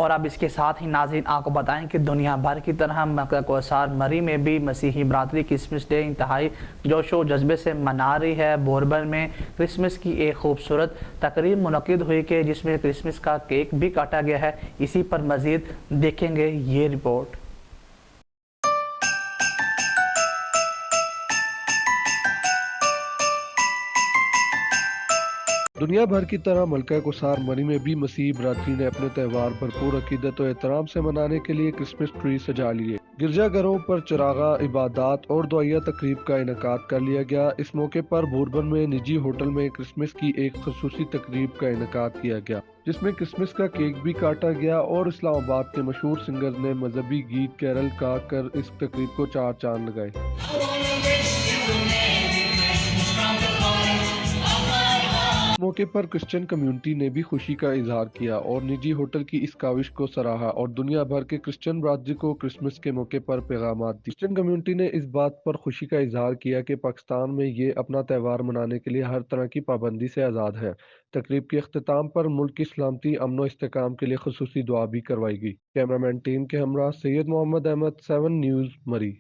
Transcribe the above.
اور اب اس کے ساتھ ہی ناظرین آپ کو بتائیں کہ دنیا بھر کی طرح مکہ کوثر مری میں بھی مسیحی برادری کرسمس ڈے انتہائی جوش و جذبے سے منا رہی ہے۔ بوربن میں کرسمس کی ایک خوبصورت تقریب منعقد ہوئی کہ جس میں کرسمس کا کیک بھی کاٹا گیا ہے۔ اسی پر مزید دیکھیں گے یہ رپورٹ۔ دنیا بھر کی طرح ملکہ کوثر مری میں بھی مسیحی برادری نے اپنے تہوار بھرپور عقیدت و احترام سے منانے کے لیے کرسمس ٹری سجا لیے۔ گرجا گھروں پر چراغاں، عبادات اور دعائیہ تقریب کا انعقاد کر لیا گیا۔ اس موقع پر بوربن میں نجی ہوٹل میں کرسمس کی ایک خصوصی تقریب کا انعقاد کیا گیا، جس میں کرسمس کا کیک بھی کاٹا گیا اور اسلام آباد کے مشہور سنگر نے مذہبی گیت کیرل گا کر اس تقریب کو چار چاند لگائے۔ اس موقع پر کرسچن کمیونٹی نے بھی خوشی کا اظہار کیا اور نجی ہوٹل کی اس کاوش کو سراہا اور دنیا بھر کے کرسچن برادری کو کرسمس کے موقع پر پیغامات دی۔ کرسچن کمیونٹی نے اس بات پر خوشی کا اظہار کیا کہ پاکستان میں یہ اپنا تہوار منانے کے لیے ہر طرح کی پابندی سے آزاد ہے۔ تقریب کے اختتام پر ملک کی سلامتی، امن و استحکام کے لیے خصوصی دعا بھی کروائی گئی۔ کیمرہ مین ٹیم کے ہمراہ سید محمد احمد، 7 نیوز، مری۔